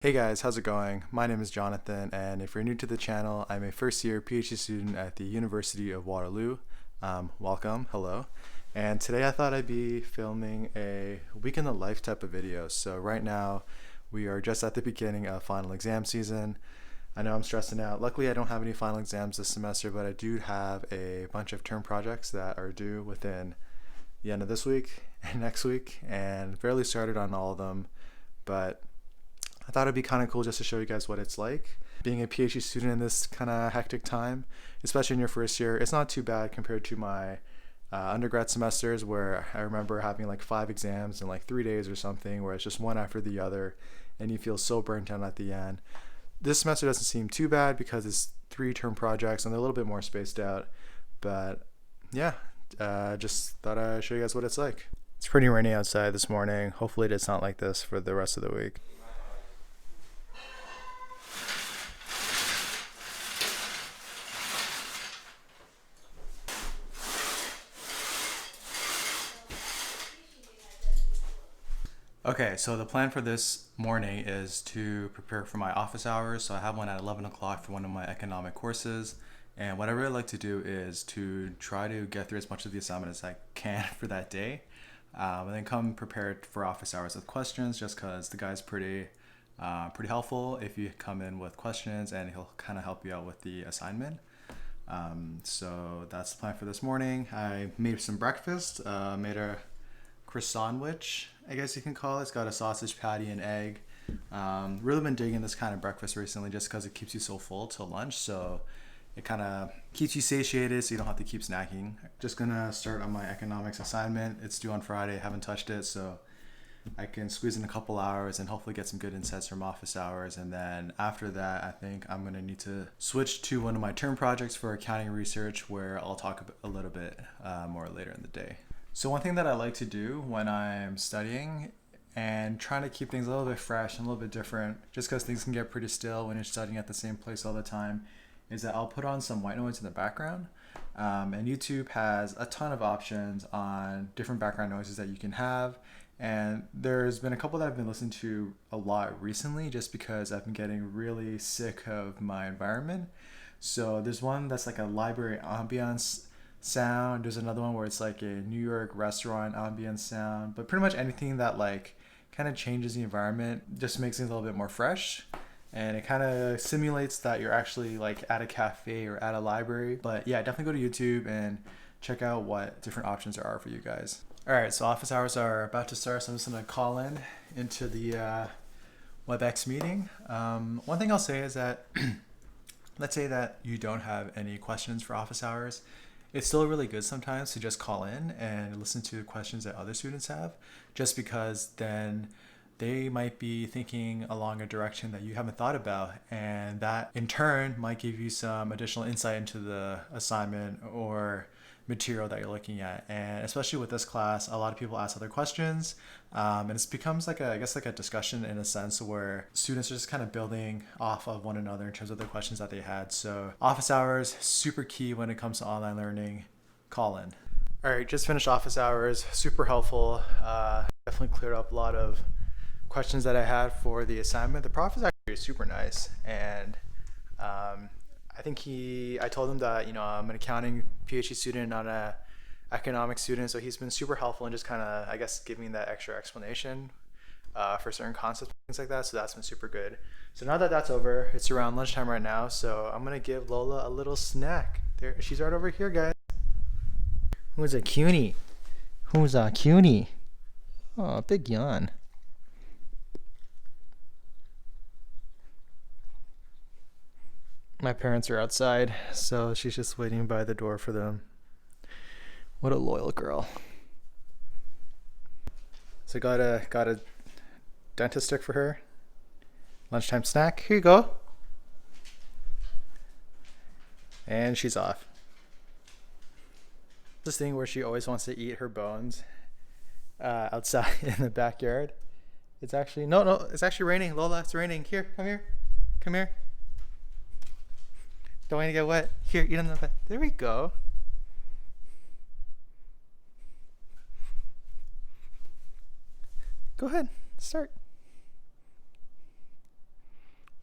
Hey guys, how's it going? My name is Jonathan, and if you're new to the channel, I'm a first year PhD student at the University of Waterloo. Welcome, hello. And today I thought I'd be filming a week in the life type of video. So right now we are just at the beginning of final exam season. I know I'm stressing out. Luckily I don't have any final exams this semester, but I do have a bunch of term projects that are due within the end of this week and next week, and barely started on all of them, but I thought it'd be kind of cool just to show you guys what it's like being a PhD student in this kind of hectic time, especially in your first year. It's not too bad compared to my undergrad semesters, where I remember having like 5 exams in like 3 days or something, where it's just one after the other and you feel so burnt out at the end. This semester doesn't seem too bad because it's 3 term projects and they're a little bit more spaced out, but yeah, just thought I'd show you guys what it's like. It's pretty rainy outside this morning. Hopefully it's not like this for the rest of the week. Okay, so the plan for this morning is to prepare for my office hours. So I have one at 11 o'clock for one of my economic courses. And what I really like to do is to try to get through as much of the assignment as I can for that day. And then come prepared for office hours with questions, just because the guy's pretty helpful if you come in with questions, and he'll kind of help you out with the assignment. So that's the plan for this morning. I made some breakfast, made a croissant-wich, I guess you can call it. It's got a sausage patty and egg. Really been digging this kind of breakfast recently just because it keeps you so full till lunch. So it kind of keeps you satiated so you don't have to keep snacking. Just gonna start on my economics assignment. It's due on Friday. I haven't touched it, so I can squeeze in a couple hours and hopefully get some good insights from office hours. And then after that, I think I'm gonna need to switch to one of my term projects for accounting research, where I'll talk a little bit more later in the day. So one thing that I like to do when I'm studying and trying to keep things a little bit fresh and a little bit different, just because things can get pretty still when you're studying at the same place all the time, is that I'll put on some white noise in the background. And YouTube has a ton of options on different background noises that you can have. And there's been a couple that I've been listening to a lot recently just because I've been getting really sick of my environment. So there's one that's like a library ambiance sound. There's another one where it's like a New York restaurant ambience sound, but pretty much anything that like kind of changes the environment just makes things a little bit more fresh, and it kind of simulates that you're actually like at a cafe or at a library. But yeah, definitely go to YouTube and check out what different options there are for you guys. All right, so office hours are about to start, so I'm just gonna call into the WebEx meeting. One thing I'll say is that let's say that you don't have any questions for office hours. It's still really good sometimes to just call in and listen to questions that other students have, just because then they might be thinking along a direction that you haven't thought about, and that in turn might give you some additional insight into the assignment or material that you're looking at. And especially with this class, a lot of people ask other questions, and it becomes like I guess like a discussion in a sense, where students are just kind of building off of one another in terms of the questions that they had. So office hours, super key when it comes to online learning. Call in. All right, just finished office hours, super helpful. Definitely cleared up a lot of questions that I had for the assignment. The prof is actually super nice, and I told him that, I'm an accounting PhD student, not an economics student. So he's been super helpful in just kind of, I guess, giving that extra explanation for certain concepts, things like that. So that's been super good. So now that that's over, it's around lunchtime right now. So I'm going to give Lola a little snack. There, she's right over here, guys. Who's a cutie? Who's a cutie? Oh, big yawn. My parents are outside, so she's just waiting by the door for them. What a loyal girl. So got a dentist stick for her. Lunchtime snack. Here you go. And she's off. This thing where she always wants to eat her bones outside in the backyard. It's actually no, it's actually raining. Lola, it's raining. Here, come here. Come here. Don't want to get wet. Here, eat on the bed. There we go. Go ahead, start.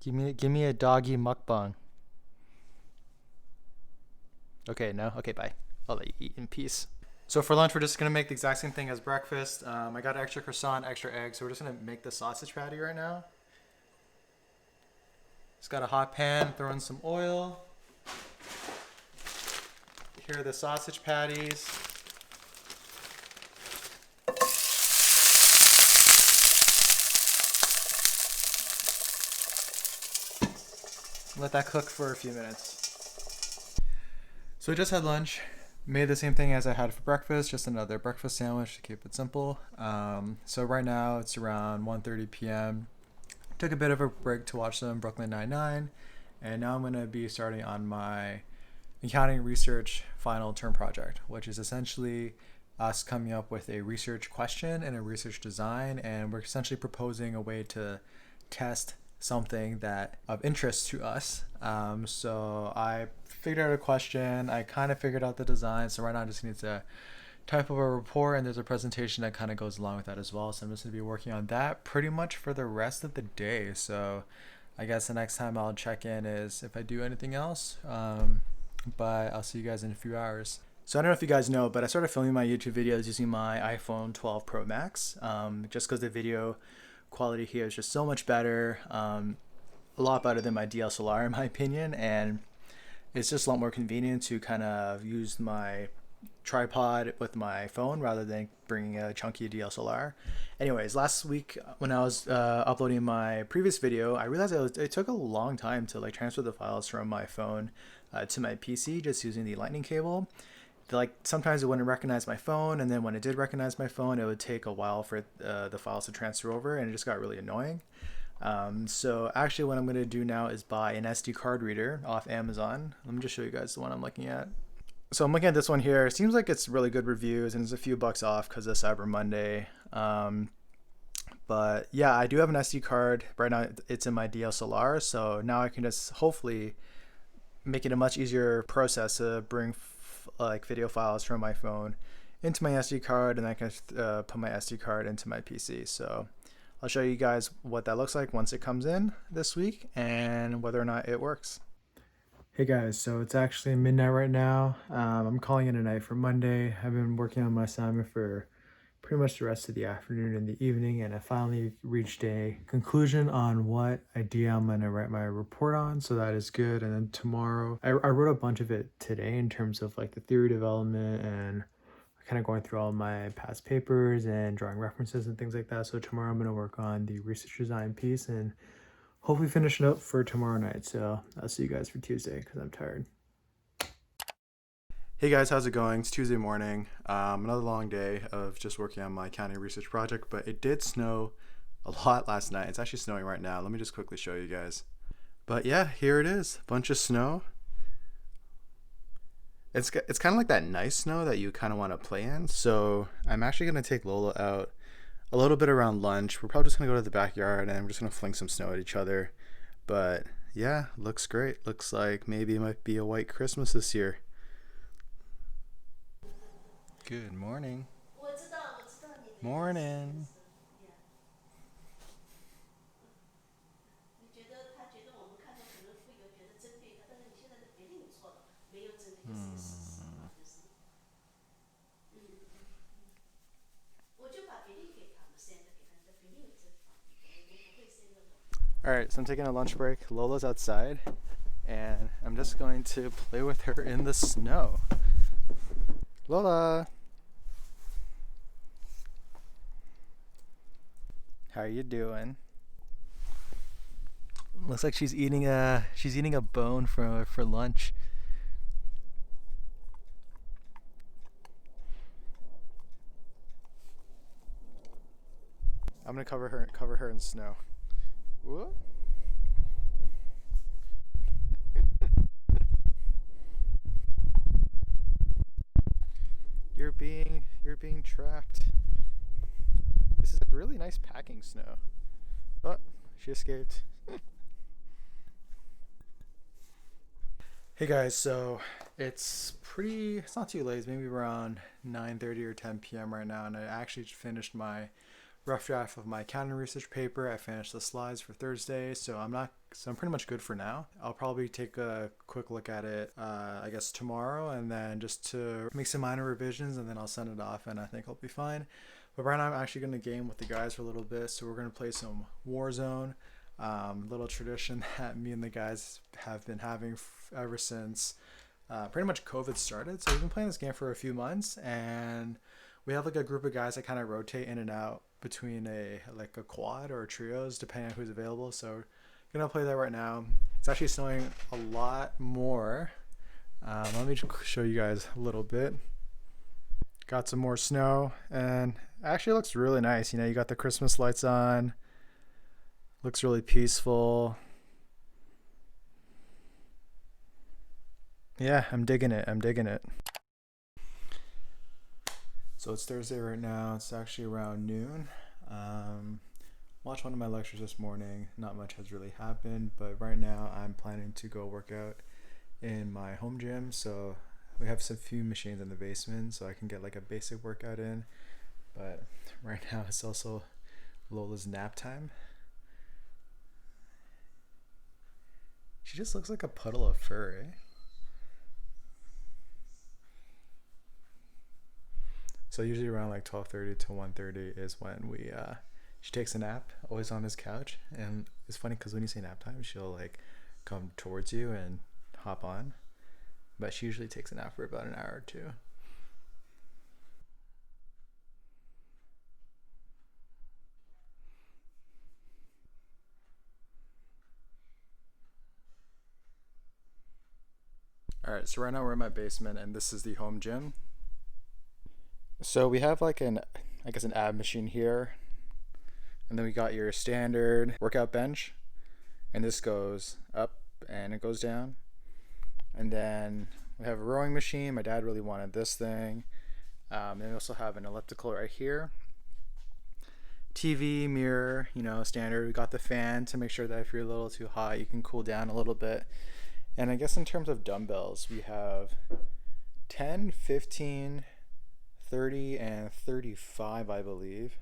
Give me a doggy mukbang. Okay, no? Okay, bye. I'll let you eat in peace. So for lunch, we're just gonna make the exact same thing as breakfast. I got extra croissant, extra egg, so we're just gonna make the sausage patty right now. Just got a hot pan, throw in some oil. Here are the sausage patties. Let that cook for a few minutes. So I just had lunch. Made the same thing as I had for breakfast, just another breakfast sandwich to keep it simple. So right now it's around 1:30 p.m. Took a bit of a break to watch some Brooklyn Nine-Nine, and now I'm going to be starting on my accounting research final term project, which is essentially us coming up with a research question and a research design, and we're essentially proposing a way to test something that of interest to us. So I figured out a question, I kind of figured out the design, so right now I just need to type of a report, and there's a presentation that kind of goes along with that as well. So I'm just going to be working on that pretty much for the rest of the day. So I guess the next time I'll check in is if I do anything else. But I'll see you guys in a few hours. So I don't know if you guys know, but I started filming my YouTube videos using my iPhone 12 Pro Max, just because the video quality here is just so much better, a lot better than my DSLR in my opinion, and it's just a lot more convenient to kind of use my tripod with my phone rather than bringing a chunky DSLR. Anyways, last week when I was uploading my previous video, I realized it took a long time to like transfer the files from my phone to my PC just using the lightning cable. Like sometimes it wouldn't recognize my phone, and then when it did recognize my phone, it would take a while for the files to transfer over, and it just got really annoying. So actually what I'm going to do now is buy an SD card reader off Amazon. Let me just show you guys the one I'm looking at. So I'm looking at this one here. It seems like it's really good reviews, and it's a few bucks off because of Cyber Monday. But yeah, I do have an SD card. Right now it's in my DSLR, so now I can just hopefully make it a much easier process to bring like video files from my phone into my SD card, and I can put my SD card into my PC. So I'll show you guys what that looks like once it comes in this week and whether or not it works. Hey guys, so it's actually midnight right now. I'm calling it a night for Monday. I've been working on my assignment for pretty much the rest of the afternoon and the evening, and I finally reached a conclusion on what idea I'm going to write my report on, so that is good. And then tomorrow, I wrote a bunch of it today in terms of like the theory development and kind of going through all my past papers and drawing references and things like that. So tomorrow I'm going to work on the research design piece and hopefully finish it up for tomorrow night. So I'll see you guys for Tuesday because I'm tired. Hey guys, how's it going? It's Tuesday morning. Another long day of just working on my accounting research project, but it did snow a lot last night. It's actually snowing right now. Let me just quickly show you guys. But yeah, here it is. A bunch of snow. It's kind of like that nice snow that you kind of want to play in. So I'm actually going to take Lola out a little bit around lunch. We're probably just going to go to the backyard and we're just going to fling some snow at each other. But yeah, looks great. Looks like maybe it might be a white Christmas this year. Good morning. Morning. All right, so I'm taking a lunch break. Lola's outside, and I'm just going to play with her in the snow. Lola! How are you doing? Looks like she's eating a bone for lunch. I'm gonna cover her in snow. Whoa. You're being trapped. This is a really nice packing snow. Oh, she escaped. Hey guys, so it's not too late. It's maybe around 9:30 or 10 p.m. right now, and I actually finished my rough draft of my accounting research paper. I finished the slides for Thursday, so I'm pretty much good for now. I'll probably take a quick look at it, I guess tomorrow, and then just to make some minor revisions, and then I'll send it off, and I think I'll be fine. But right now I'm actually going to game with the guys for a little bit, so we're going to play some Warzone. Little tradition that me and the guys have been having ever since pretty much COVID started. So we've been playing this game for a few months, and we have like a group of guys that kind of rotate in and out between a quad or trios depending on who's available. So we're gonna play that right now. It's actually snowing a lot more. Let me show you guys a little bit. Got some more snow, and actually looks really nice. You know, you got the Christmas lights on. Looks really peaceful. Yeah, I'm digging it. So it's Thursday right now. It's actually around noon. Watched one of my lectures this morning. Not much has really happened, but right now I'm planning to go work out in my home gym. So we have some few machines in the basement, so I can get like a basic workout in. But right now it's also Lola's nap time. She just looks like a puddle of fur, eh? So usually around like 12:30 to 1:30 is when she takes a nap, always on this couch. And it's funny because when you say nap time, she'll like come towards you and hop on. But she usually takes a nap for about an hour or two. Alright, so right now we're in my basement, and this is the home gym. So we have like an ab machine here, and then we got your standard workout bench, and this goes up and it goes down. And then we have a rowing machine. My dad really wanted this thing. And we also have an elliptical right here. TV, mirror, standard. We got the fan to make sure that if you're a little too hot, you can cool down a little bit. And I guess in terms of dumbbells, we have 10, 15, 30, and 35, I believe.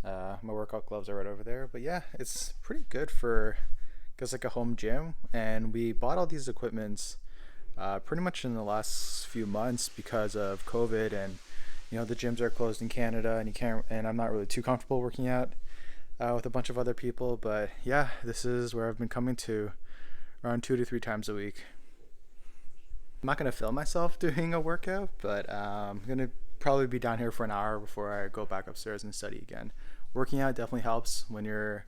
My workout gloves are right over there. But yeah, it's pretty good for, because like a home gym. And we bought all these equipments pretty much in the last few months because of COVID, and the gyms are closed in Canada, and I'm not really too comfortable working out with a bunch of other people. But yeah, this is where I've been coming to around 2 to 3 times a week. I'm not going to film myself doing a workout, but I'm going to probably be down here for an hour before I go back upstairs and study again. Working out definitely helps when you're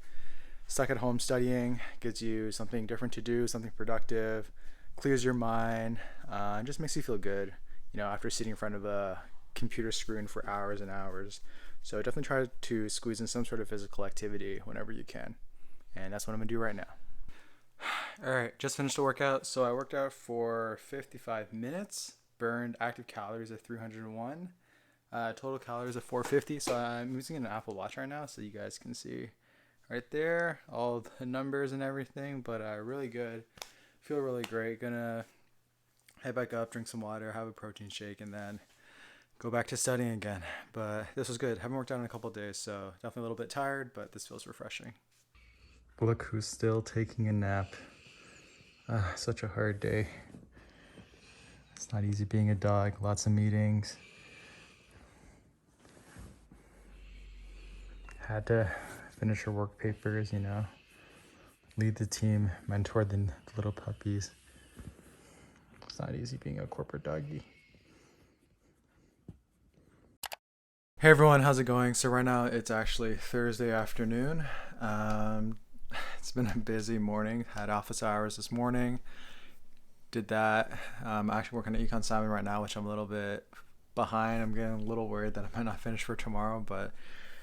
stuck at home studying. Gives you something different to do, something productive, clears your mind, and just makes you feel good, after sitting in front of a computer screen for hours and hours. So definitely try to squeeze in some sort of physical activity whenever you can. And that's what I'm going to do right now. All right, just finished the workout. So I worked out for 55 minutes, burned active calories of 301, total calories of 450. So I'm using an Apple Watch right now, so you guys can see right there all the numbers and everything. But really good, feel really great. Gonna head back up, drink some water, have a protein shake, and then go back to studying again. But this was good. Haven't worked out in a couple of days, so definitely a little bit tired, but this feels refreshing. Look who's still taking a nap. Such a hard day. It's not easy being a dog. Lots of meetings. Had to finish her work papers, lead the team, mentor the little puppies. It's not easy being a corporate doggy. Hey everyone, how's it going? So right now it's actually Thursday afternoon. It's been a busy morning. Had office hours this morning. Did that. I'm actually working at Econ Salmon right now, which I'm a little bit behind. I'm getting a little worried that I might not finish for tomorrow, but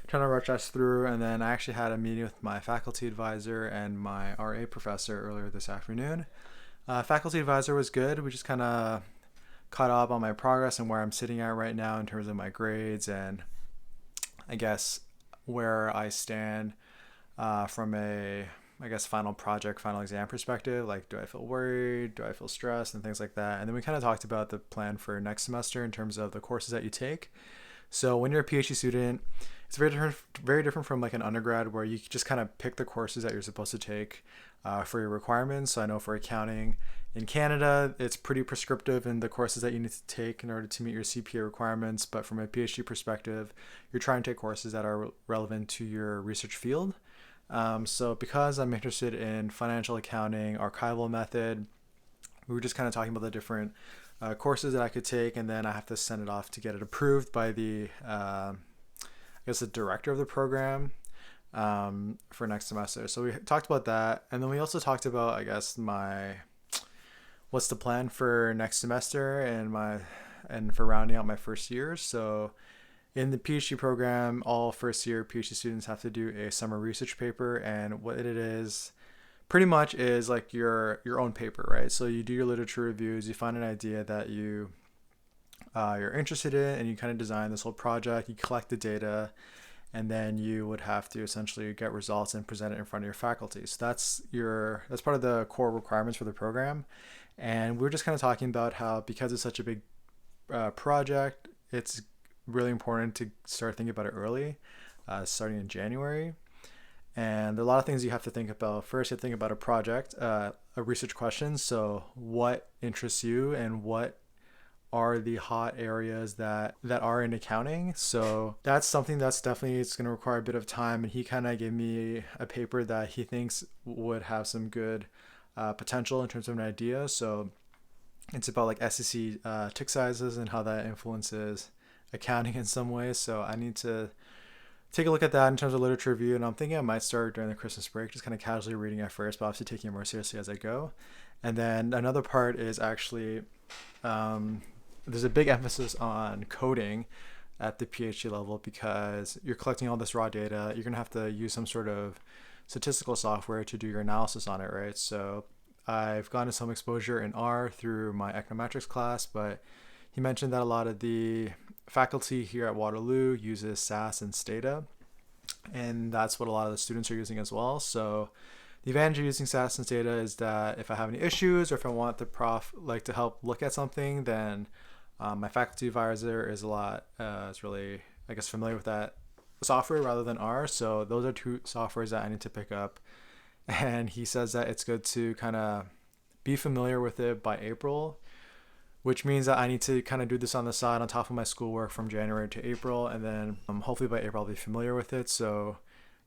trying to rush us through. And then I actually had a meeting with my faculty advisor and my RA professor earlier this afternoon. Faculty advisor was good. We just kind of caught up on my progress and where I'm sitting at right now in terms of my grades, and I guess where I stand from a final exam perspective. Like, do I feel worried? Do I feel stressed? And things like that. And then we kind of talked about the plan for next semester in terms of the courses that you take. So when you're a PhD student, it's very different from like an undergrad where you just kind of pick the courses that you're supposed to take for your requirements. So I know for accounting in Canada, it's pretty prescriptive in the courses that you need to take in order to meet your CPA requirements. But from a PhD perspective, you're trying to take courses that are relevant to your research field. So because I'm interested in financial accounting, archival method, we were just kind of talking about the different courses that I could take, and then I have to send it off to get it approved by the, I guess, the director of the program for next semester. So we talked about that, and then we also talked about, I guess, what's the plan for next semester and for rounding out my first year. So in the PhD program, all first year PhD students have to do a summer research paper, and what it is pretty much is like your own paper, right? So you do your literature reviews, you find an idea that you're interested in, and you kind of design this whole project. You collect the data, and then you would have to essentially get results and present it in front of your faculty. So that's part of the core requirements for the program. And we were just kind of talking about how, because it's such a big project, it's really important to start thinking about it early, starting in January. And there are a lot of things you have to think about. First, you have to think about a project, a research question. So what interests you, and what are the hot areas that are in accounting? So that's something that's definitely, it's going to require a bit of time. And he kind of gave me a paper that he thinks would have some good potential in terms of an idea. So it's about like SEC tick sizes and how that influences accounting in some ways. So I need to take a look at that in terms of literature review, and I'm thinking I might start during the Christmas break, just kind of casually reading at first, but obviously taking it more seriously as I go. And then another part is actually there's a big emphasis on coding at the PhD level, because you're collecting all this raw data. You're going to have to use some sort of statistical software to do your analysis on it, right? So I've gotten some exposure in R through my econometrics class, but he mentioned that a lot of the faculty here at Waterloo uses SAS and Stata, and that's what a lot of the students are using as well. So the advantage of using SAS and Stata is that if I have any issues, or if I want the prof to help look at something, then my faculty advisor is really, I guess, familiar with that software rather than R. So those are two softwares that I need to pick up. And he says that it's good to kind of be familiar with it by April, which means that I need to kind of do this on the side on top of my schoolwork from January to April. And then hopefully by April I'll be familiar with it. So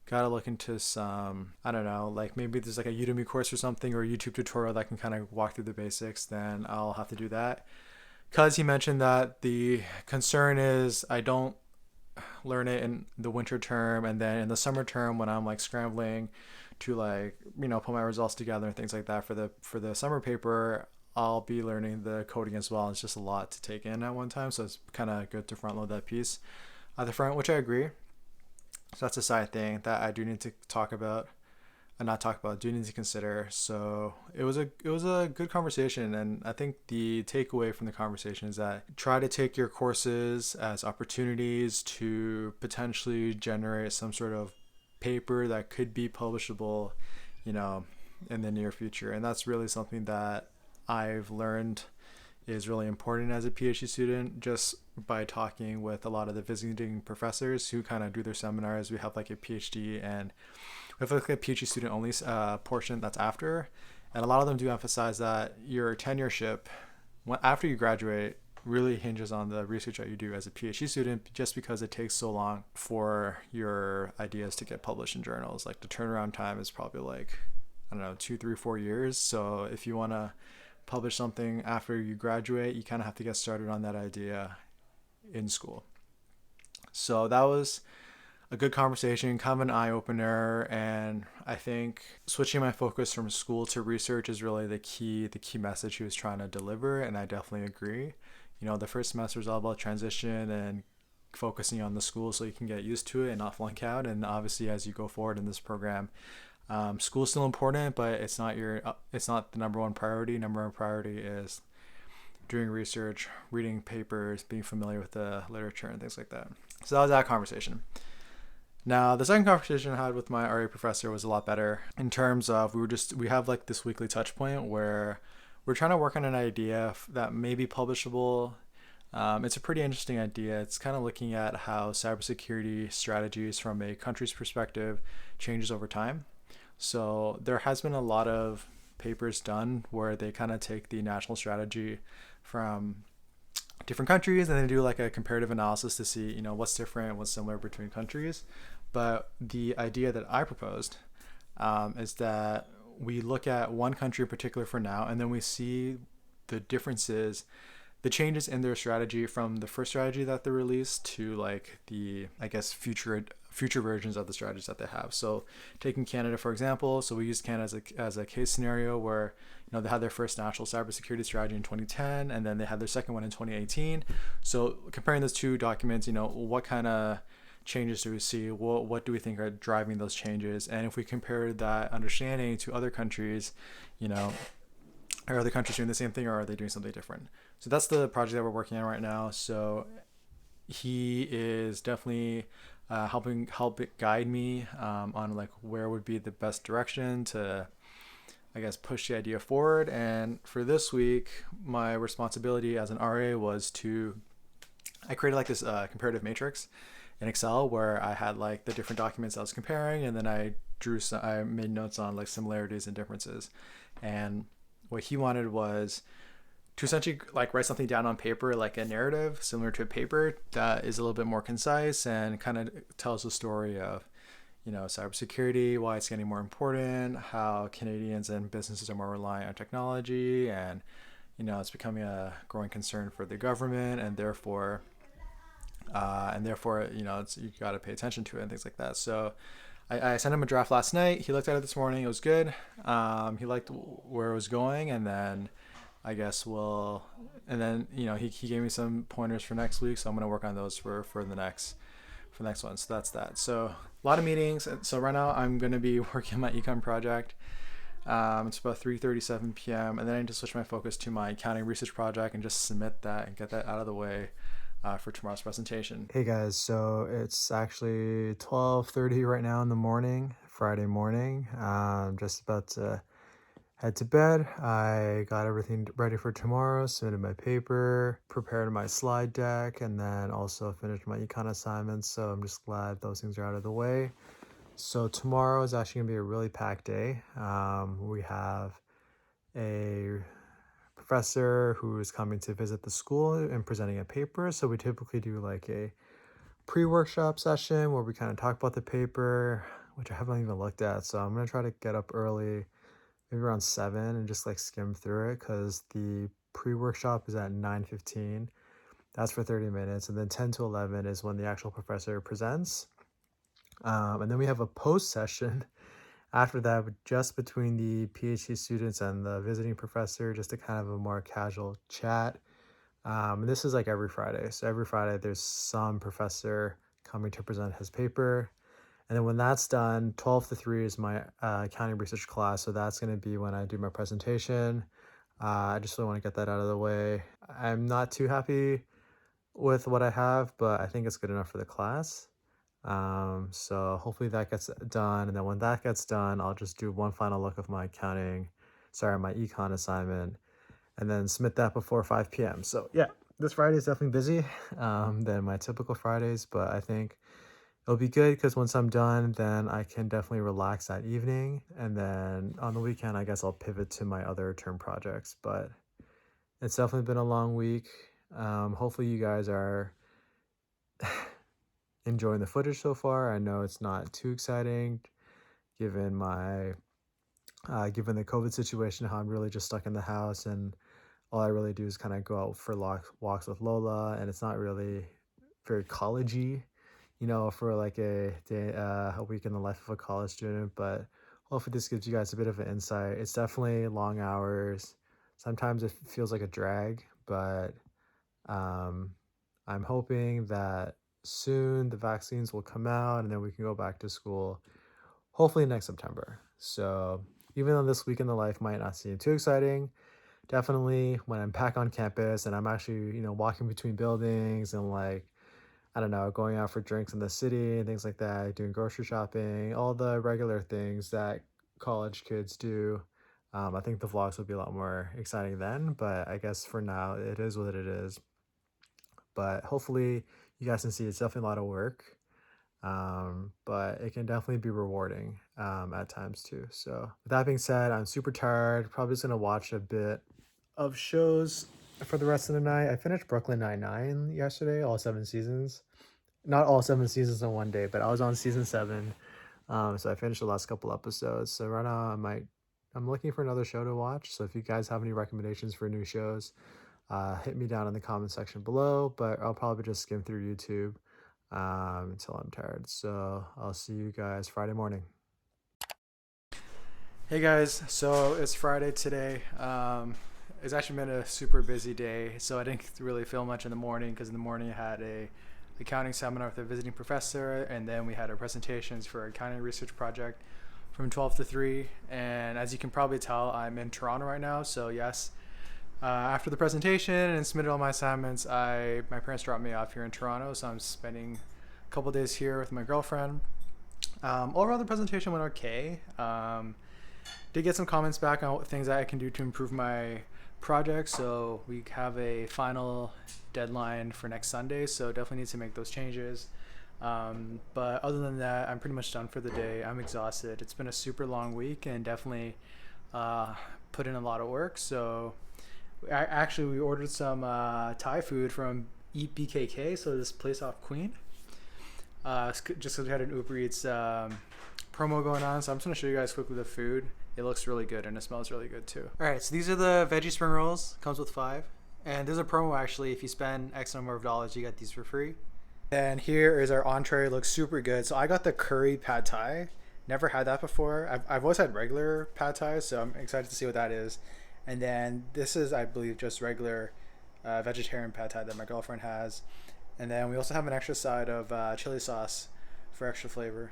gotta look into some, I don't know, like maybe there's like a Udemy course or something, or a YouTube tutorial that can kind of walk through the basics. Then I'll have to do that. Because he mentioned that the concern is I don't learn it in the winter term, and then in the summer term when I'm like scrambling to put my results together and things like that for the summer paper, I'll be learning the coding as well. It's just a lot to take in at one time, so it's kind of good to front load that piece at the front, which I agree. So that's a side thing that I do need to do need to consider. So it was a good conversation, and I think the takeaway from the conversation is that try to take your courses as opportunities to potentially generate some sort of paper that could be publishable, in the near future. And that's really something that I've learned is really important as a PhD student, just by talking with a lot of the visiting professors who kind of do their seminars. We have like a PhD, and we have like a PhD student only portion that's after, and a lot of them do emphasize that your tenureship after you graduate really hinges on the research that you do as a PhD student, just because it takes so long for your ideas to get published in journals. Like the turnaround time is probably like, I don't know, 2, 3, 4 years. So if you want to publish something after you graduate, you kind of have to get started on that idea in school. So that was a good conversation, kind of an eye-opener, and I think switching my focus from school to research is really the key message he was trying to deliver, and I definitely agree. The first semester is all about transition and focusing on the school so you can get used to it and not flunk out, and obviously as you go forward in this program, school is still important, but it's not the number one priority. Number one priority is doing research, reading papers, being familiar with the literature and things like that. So that was that conversation. Now, the second conversation I had with my RA professor was a lot better in terms of we have like this weekly touch point where we're trying to work on an idea that may be publishable It's a pretty interesting idea. It's kind of looking at how cybersecurity strategies from a country's perspective changes over time. So there has been a lot of papers done where they kind of take the national strategy from different countries and then do like a comparative analysis to see, what's different, what's similar between countries. But the idea that I proposed is that we look at one country in particular for now, and then we see the differences, the changes in their strategy from the first strategy that they released to like the, I guess, future versions of the strategies that they have. So taking Canada for example, so we use Canada as a case scenario where they had their first national cybersecurity strategy in 2010, and then they had their second one in 2018. So comparing those two documents, what kind of changes do we see? What do we think are driving those changes? And if we compare that understanding to other countries, you know, are other countries doing the same thing, or are they doing something different? So that's the project that we're working on right now. So he is definitely help guide me on like where would be the best direction to, I guess, push the idea forward. And for this week, my responsibility as an RA was to I created like this comparative matrix in Excel where I had like the different documents I was comparing, and then I made notes on like similarities and differences. And what he wanted was to essentially like write something down on paper, like a narrative similar to a paper that is a little bit more concise and kind of tells the story of cybersecurity, why it's getting more important, how Canadians and businesses are more reliant on technology, and it's becoming a growing concern for the government, and therefore it's you got to pay attention to it and things like that. So I sent him a draft last night. He looked at it this morning. It was good. He liked where it was going, and then I guess and then he gave me some pointers for next week, so I'm gonna work on those for the next one. So that's that. So a lot of meetings. So right now I'm gonna be working on my econ project. It's about 3:37 p.m. and then I need to switch my focus to my accounting research project and just submit that and get that out of the way for tomorrow's presentation. Hey guys, so it's actually 12:30 right now in the morning, Friday morning. I'm just about to head to bed. I got everything ready for tomorrow, submitted my paper, prepared my slide deck, and then also finished my econ assignments. So I'm just glad those things are out of the way. So tomorrow is actually gonna be a really packed day. We have a professor who is coming to visit the school and presenting a paper. So we typically do like a pre-workshop session where we kind of talk about the paper, which I haven't even looked at. So I'm gonna try to get up early, maybe around 7, and just like skim through it because the pre-workshop is at 9:15. That's for 30 minutes, and then 10 to 11 is when the actual professor presents. And then we have a post session after that, just between the PhD students and the visiting professor, just a kind of a more casual chat. And this is like every Friday. So every Friday, there's some professor coming to present his paper. And then when that's done, 12 to 3 is my accounting research class. So that's going to be when I do my presentation. I just really want to get that out of the way. I'm not too happy with what I have, but I think it's good enough for the class. So hopefully that gets done. And then when that gets done, I'll just do one final look of my econ assignment, and then submit that before 5 p.m. So yeah, this Friday is definitely busy than my typical Fridays, but I think it'll be good because once I'm done, then I can definitely relax that evening. And then on the weekend, I guess I'll pivot to my other term projects. But it's definitely been a long week. Hopefully you guys are enjoying the footage so far. I know it's not too exciting given given the COVID situation, how I'm really just stuck in the house, and all I really do is kind of go out for walks with Lola, and it's not really very collegey, for like a day, a week in the life of a college student. But hopefully this gives you guys a bit of an insight. It's definitely long hours. Sometimes it feels like a drag, but um, I'm hoping that soon the vaccines will come out and then we can go back to school, hopefully next September. So even though this week in the life might not seem too exciting, definitely when I'm back on campus and I'm actually, walking between buildings and like, I don't know, going out for drinks in the city and things like that, doing grocery shopping, all the regular things that college kids do. I think the vlogs will be a lot more exciting then, but I guess for now it is what it is. but hopefully you guys can see it's definitely a lot of work. But it can definitely be rewarding at times too. So with that being said, I'm super tired. Probably just gonna watch a bit of shows for the rest of the night. I finished Brooklyn Nine-Nine yesterday, all 7 seasons. Not all 7 seasons in one day, but I was on season 7. So I finished the last couple episodes. So right now I'm looking for another show to watch. So if you guys have any recommendations for new shows, hit me down in the comment section below. But I'll probably just skim through YouTube until I'm tired. So I'll see you guys Friday morning. Hey guys, so it's Friday today. It's actually been a super busy day, so I didn't really feel much in the morning because in the morning I had a accounting seminar with a visiting professor, and then we had our presentations for our accounting research project from 12 to 3. And as you can probably tell, I'm in Toronto right now, so yes, after the presentation and submitted all my assignments, my parents dropped me off here in Toronto, so I'm spending a couple days here with my girlfriend. Overall, the presentation went okay. Did get some comments back on things that I can do to improve my project, so we have a final deadline for next Sunday, so definitely need to make those changes. But other than that, I'm pretty much done for the day. I'm exhausted. It's been a super long week and definitely put in a lot of work. So we ordered some Thai food from Eat BKK, so this place off Queen. Just because we had an Uber Eats promo going on, so I'm just going to show you guys quickly the food. It looks really good and it smells really good too. All right, so these are the veggie spring rolls. Comes with 5. And there's a promo actually. If you spend X number of dollars, you get these for free. And here is our entree. It looks super good. So I got the curry pad thai. Never had that before. I've always had regular pad thai, so I'm excited to see what that is. And then this is, I believe, just regular vegetarian pad thai that my girlfriend has. And then we also have an extra side of chili sauce for extra flavor.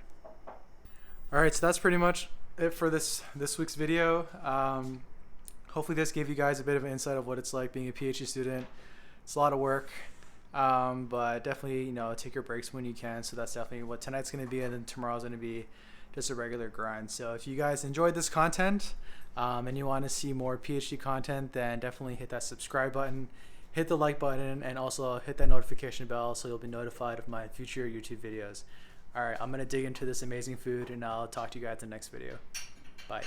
All right, so that's pretty much it for this week's video. Hopefully this gave you guys a bit of an insight of what it's like being a PhD student. It's a lot of work, but definitely, take your breaks when you can. So that's definitely what tonight's going to be, and then tomorrow's going to be just a regular grind. So if you guys enjoyed this content and you want to see more PhD content, then definitely hit that subscribe button, hit the like button, and also hit that notification bell so you'll be notified of my future YouTube videos. All right, I'm going to dig into this amazing food, and I'll talk to you guys in the next video. Bye.